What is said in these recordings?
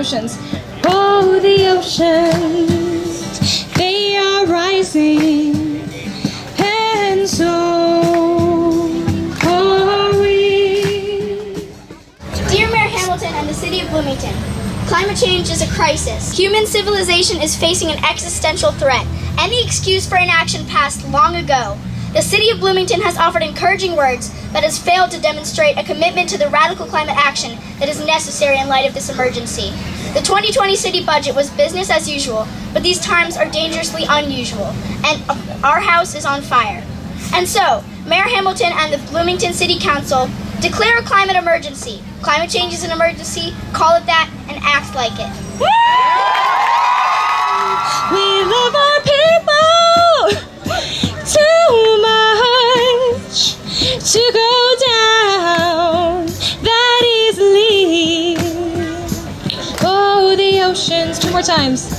oceans. Oh, the oceans, they are rising, and so are we. Dear Mayor Hamilton and the City of Bloomington, climate change is a crisis. Human civilization is facing an existential threat. Any excuse for inaction passed long ago. The City of Bloomington has offered encouraging words, but has failed to demonstrate a commitment to the radical climate action that is necessary in light of this emergency. The 2020 city budget was business as usual, but these times are dangerously unusual, and our house is on fire. And so, Mayor Hamilton and the Bloomington City Council declare a climate emergency. Climate change is an emergency, call it that, and act like it. We love our people too much to go down that easily. Oh, the oceans, 2 more times,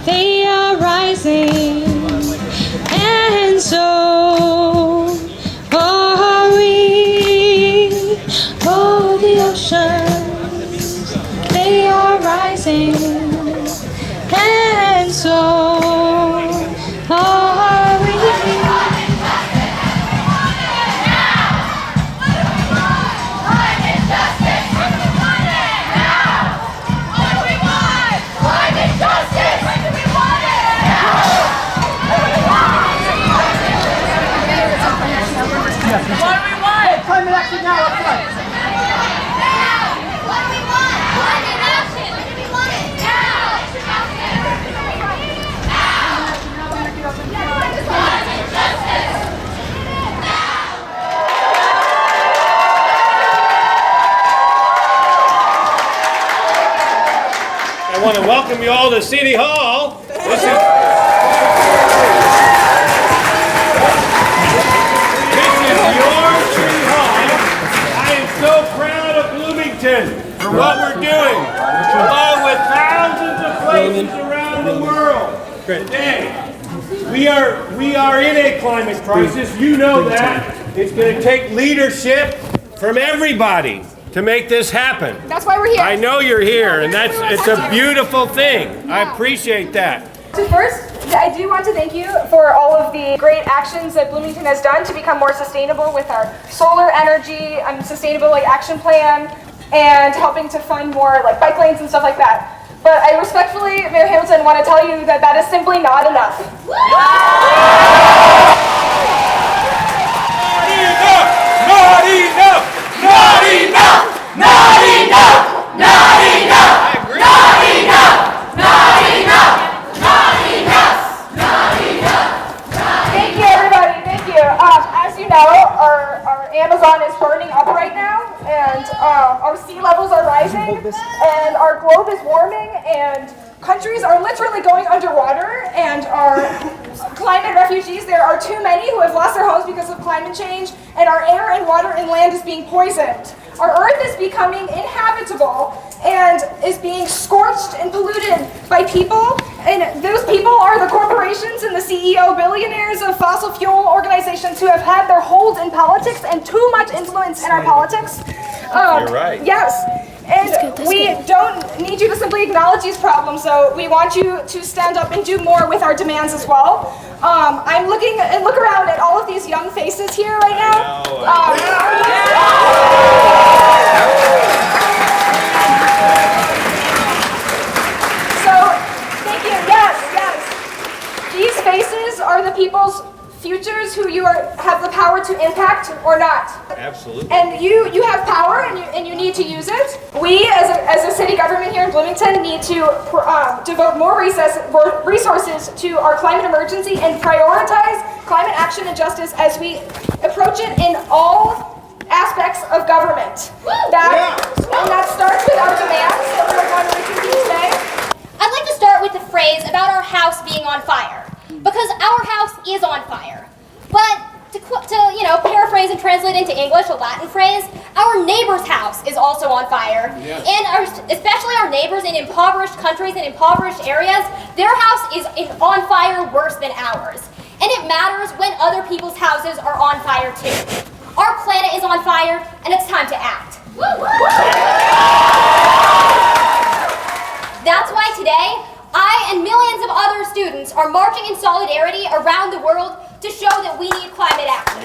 they are rising, and so are we. Oh, the oceans, they are rising, and so are we. Climate action now, up front. What do we want? Climate action! When do we want it? Now! Climate justice! I want to welcome you all to City Hall. This is your City Hall. I am so proud of Bloomington for what we're doing, along with thousands of places around the world. Today, we are in a climate crisis. You know that. It's going to take leadership from everybody to make this happen. That's why we're here. I know you're here, and it's a beautiful thing. I appreciate that. So first, I do want to thank you for all of the great actions that Bloomington has done to become more sustainable with our solar energy and sustainable action plan, and helping to fund more bike lanes and stuff like that. But I respectfully, Mayor Hamilton, want to tell you that that is simply not enough. Not enough! Not enough! Not enough! Not enough! Not enough! Not enough! Not enough! Not enough! Not enough! Thank you, everybody. Thank you. As you know, our Amazon is burning up right now, and our sea levels are rising, and our globe is warming, and countries are literally going underwater, and our climate refugees, there are too many who have lost their homes because of climate change, and our air and water and land is being poisoned. Our earth is becoming inhabitable and is being scorched and polluted by people, and those people are the corporations and the CEO billionaires of fossil fuel organizations who have had their hold in politics and too much influence in our politics. You're right. Yes. And we don't need you to simply acknowledge these problems, so we want you to stand up and do more with our demands as well. I'm looking and look around at all of these young faces here right now. So, thank you. Yes. These faces are the people's futures who you have the power to impact or not. Absolutely. And you have power, and you need to use it. We, as a city government here in Bloomington, need to devote more resources to our climate emergency and prioritize climate action and justice as we approach it in all aspects of government. And that starts with our demands that we're going to reconvene today. I'd like to start with the phrase about our house being on fire, because our house is on fire. But to paraphrase and translate into English, a Latin phrase, our neighbor's house is also on fire. Yes. And especially our neighbors in impoverished countries and impoverished areas, their house is on fire worse than ours. And it matters when other people's houses are on fire too. Our planet is on fire, and it's time to act. students are marching in solidarity around the world to show that we need climate action.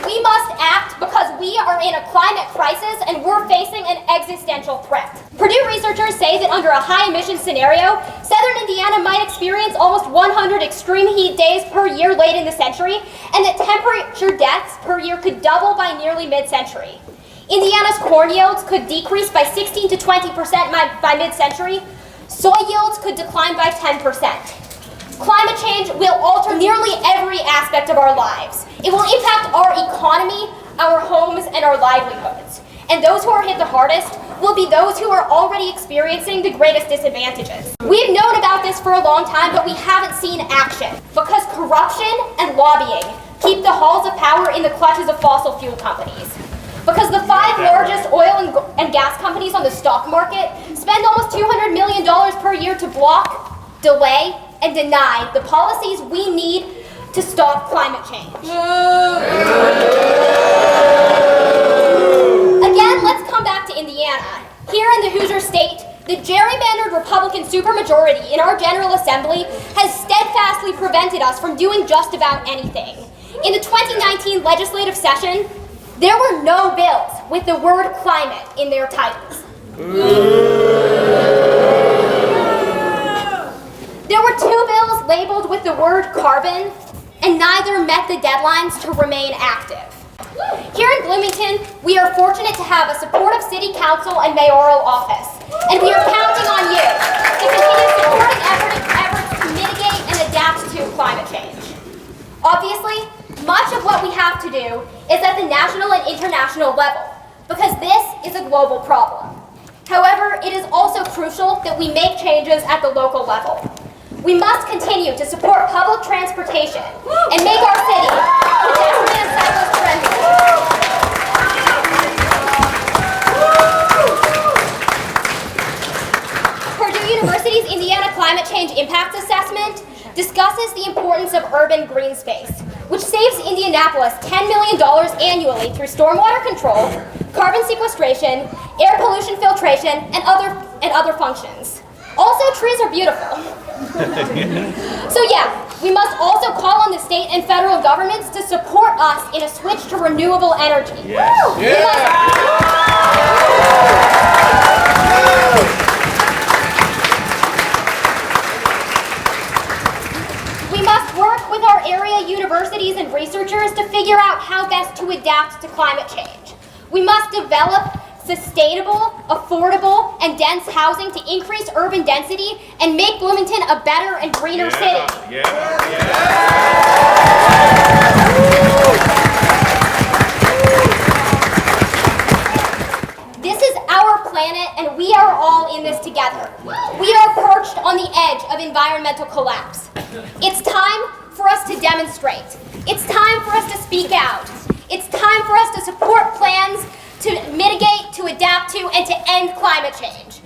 We must act because we are in a climate crisis and we're facing an existential threat. Purdue researchers say that under a high emission scenario, southern Indiana might experience almost 100 extreme heat days per year late in the century, and that temperature deaths per year could double by nearly mid-century. Indiana's corn yields could decrease by 16 to 20% by mid-century. Soy yields could decline by 10%. Climate change will alter nearly every aspect of our lives. It will impact our economy, our homes, and our livelihoods. And those who are hit the hardest will be those who are already experiencing the greatest disadvantages. We've known about this for a long time, but we haven't seen action because corruption and lobbying keep the halls of power in the clutches of fossil fuel companies. Because the 5 largest oil and gas companies on the stock market spend almost $200 million per year to block, delay, and deny the policies we need to stop climate change. Again, let's come back to Indiana. Here in the Hoosier State, the gerrymandered Republican supermajority in our General Assembly has steadfastly prevented us from doing just about anything. In the 2019 legislative session, there were no bills with the word climate in their titles. There were 2 bills labeled with the word carbon, and neither met the deadlines to remain active. Here in Bloomington, we are fortunate to have a supportive city council and mayoral office, and we are counting on you to continue supporting efforts to mitigate and adapt to climate change. Obviously, much of what we have to do is at the national and international level, because this is a global problem. However, it is also crucial that we make changes at the local level. We must continue to support public transportation and make our city pedestrian and cyclist friendly. Purdue University's Indiana Climate Change Impact Assessment discusses the importance of urban green space, which saves Indianapolis $10 million annually through stormwater control, carbon sequestration, air pollution filtration, and other functions. Also, trees are beautiful. So yeah, we must also call on the state and federal governments to support us in a switch to renewable energy. We must work with our area universities and researchers to figure out how best to adapt to climate change. We must develop sustainable, affordable, and dense housing to increase urban density and make Bloomington a better and greener city. This is our planet, and we are all in this together. We are perched on the edge of environmental collapse. It's time for us to demonstrate. It's time for us to speak out. It's time for us to support plans to mitigate, to adapt to, and to end climate change.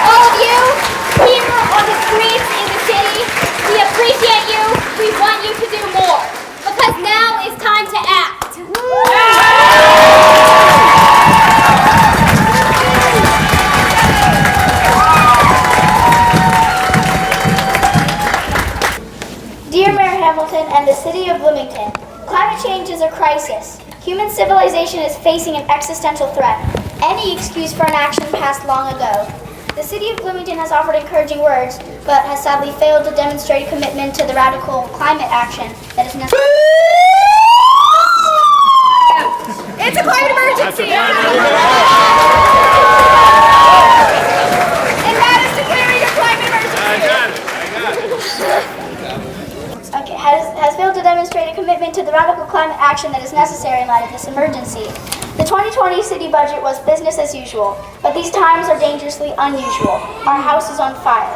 All of you here on the streets in the city, we appreciate you. We want you to do more, because now is time to act. Dear Mayor Hamilton and the City of Bloomington, climate change is a crisis. Human civilization is facing an existential threat. Any excuse for inaction passed long ago. The City of Bloomington has offered encouraging words, but has sadly failed to demonstrate a commitment to the radical climate action that is necessary. It's a climate emergency! And that is declaring a climate emergency! Okay, has failed to demonstrate a commitment to the radical climate action that is necessary in light of this emergency. The 2020 city budget was business as usual, but these times are dangerously unusual. Our house is on fire.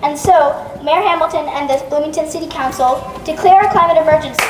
And so, Mayor Hamilton and the Bloomington City Council declare a climate emergency.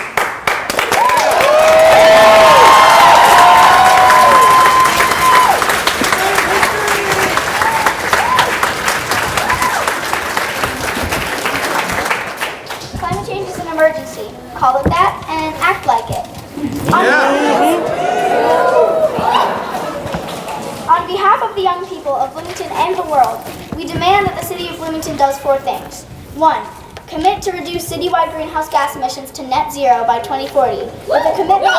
people of Bloomington and the world, we demand that the City of Bloomington does 4 things. 1. Commit to reduce citywide greenhouse gas emissions to net zero by 2040, with a commitment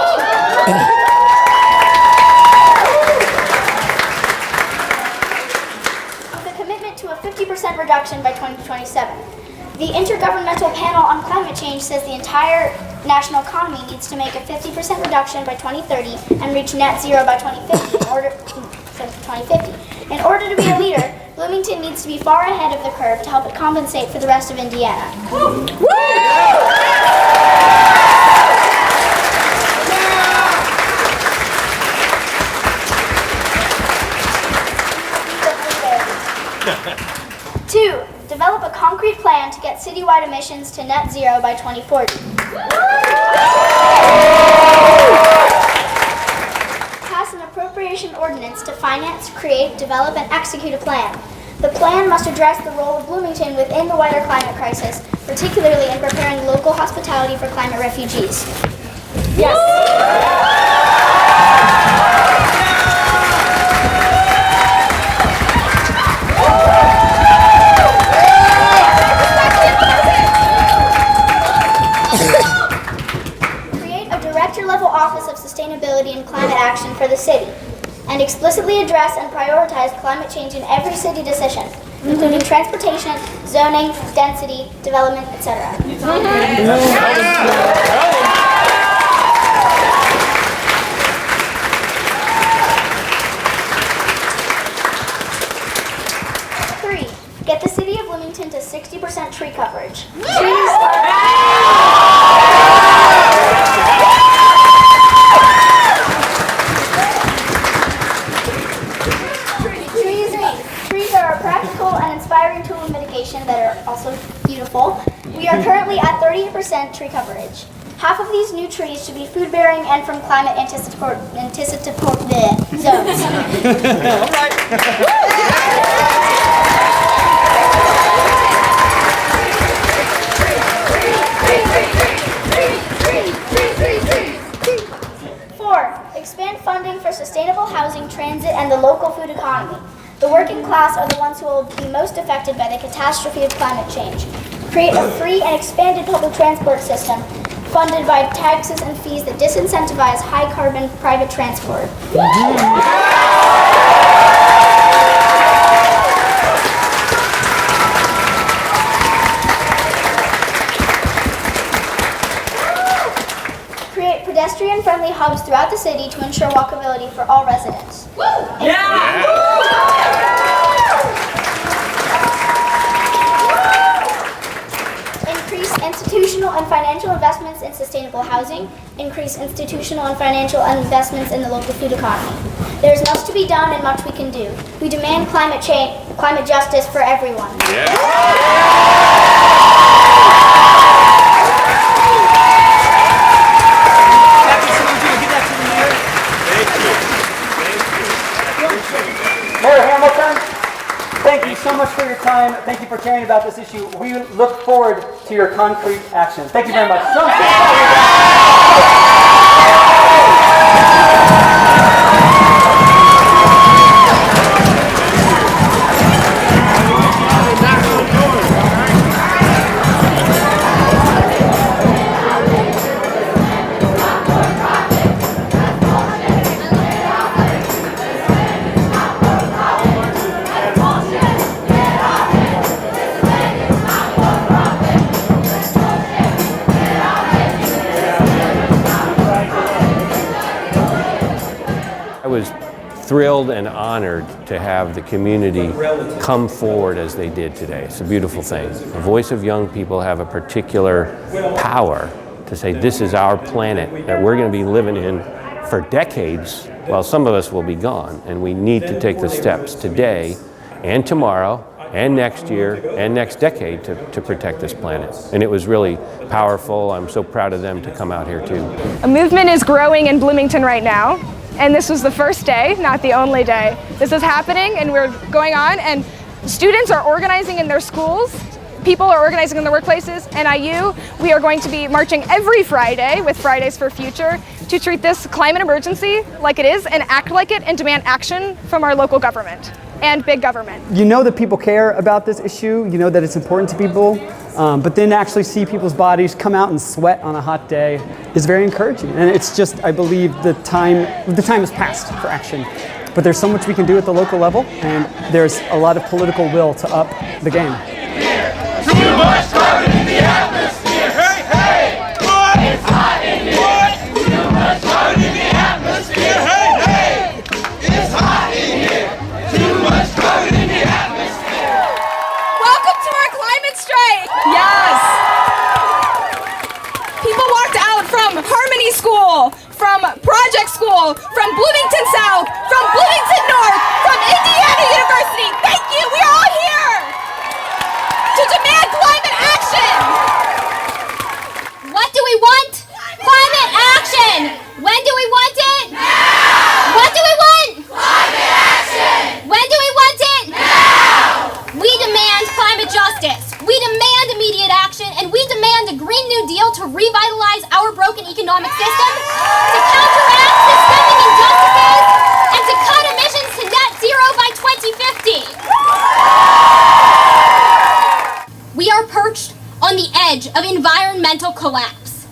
to a 50% reduction by 2027. The Intergovernmental Panel on Climate Change says the entire national economy needs to make a 50% reduction by 2030 and reach net zero by 2050 In order to be a leader, Bloomington needs to be far ahead of the curve to help it compensate for the rest of Indiana. Two, develop a concrete plan to get citywide emissions to net zero by 2040. Pass an appropriation ordinance to finance, create, develop, and execute a plan. The plan must address the role of Bloomington within the wider climate crisis, particularly in preparing local hospitality for climate refugees. Yes. Director-level Office of Sustainability and Climate Action for the city, and explicitly address and prioritize climate change in every city decision, including transportation, zoning, density, development, etc. 3, get the city of Bloomington to 60% tree coverage. Trees are a practical and inspiring tool of mitigation that are also beautiful. We are currently at 30% tree coverage. Half of these new trees should be food-bearing and from climate anticipatory zones. All right. 4, expand funding for sustainable housing, transit, and the local food economy. The working class are the ones who will be most affected by the catastrophe of climate change. Create a free and expanded public transport system funded by taxes and fees that disincentivize high-carbon private transport. Create pedestrian-friendly hubs throughout the city to ensure walkability for all residents. Increase institutional and financial investments in sustainable housing. Increase institutional and financial investments in the local food economy. There is much to be done and much we can do. We demand climate justice for everyone. Mayor Hamilton, thank you so much for your time. Thank you for caring about this issue. We look forward to your concrete action. Thank you very much. I was thrilled and honored to have the community come forward as they did today. It's a beautiful thing. The voice of young people have a particular power to say this is our planet that we're going to be living in for decades while some of us will be gone. And we need to take the steps today and tomorrow and next year and next decade to protect this planet. And it was really powerful. I'm so proud of them to come out here too. A movement is growing in Bloomington right now, and this was the first day, not the only day. This is happening and we're going on, and students are organizing in their schools, people are organizing in their workplaces, and IU, we are going to be marching every Friday with Fridays for Future to treat this climate emergency like it is and act like it and demand action from our local government. and big government. You know that people care about this issue, you know that it's important to people, but then to actually see people's bodies come out and sweat on a hot day is very encouraging. And it's just, I believe the time has passed for action. But there's so much we can do at the local level, and there's a lot of political will to up the game. Too much carbon in the atmosphere. Hey, hey! What? It's hot in here. What? Too much carbon in the atmosphere. Hey, hey! It's hot in here. Too much carbon in the atmosphere. Welcome to our climate strike. Yes. People walked out from Harmony School, from Project School, from Bloomington South, from Bloomington North, from Indiana University. Thank you. We are all here to demand climate action. What do we want? Climate action! When do we want it? Now! What do we want? Climate action! When do we want it? Now! We demand climate justice. We demand immediate action, and we demand a Green New Deal to revitalize our broken economic system, to counteract systemic injustices, and to cut emissions to net zero by 2050. We are perched on the edge of environmental collapse.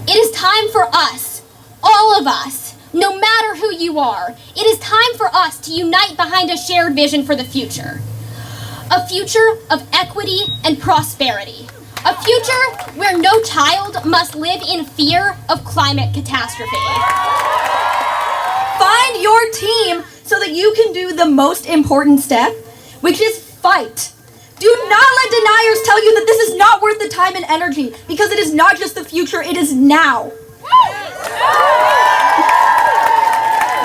It is time for us, all of us, no matter who you are, it is time for us to unite behind a shared vision for the future. A future of equity and prosperity. A future where no child must live in fear of climate catastrophe. Find your team so that you can do the most important step, which is fight. Do not let deniers tell you that this is not worth the time and energy, because it is not just the future, it is now.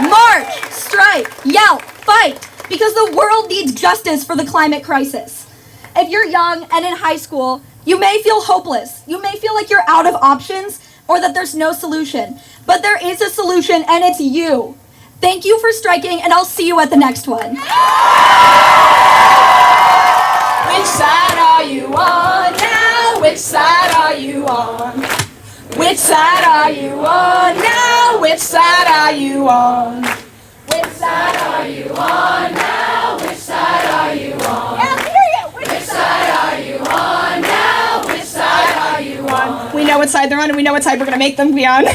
March, strike, yell, fight, because the world needs justice for the climate crisis. If you're young and in high school, you may feel hopeless. You may feel like you're out of options or that there's no solution. But there is a solution, and it's you. Thank you for striking, and I'll see you at the next one. Which side are you on now? Which side are you on? Which side are you on now? Which side are you on? Which side are you on now? Which side are you on? Yeah, period. Which side are you on now? Which side are you on? We know what side they're on, and we know what side we're going to make them be on.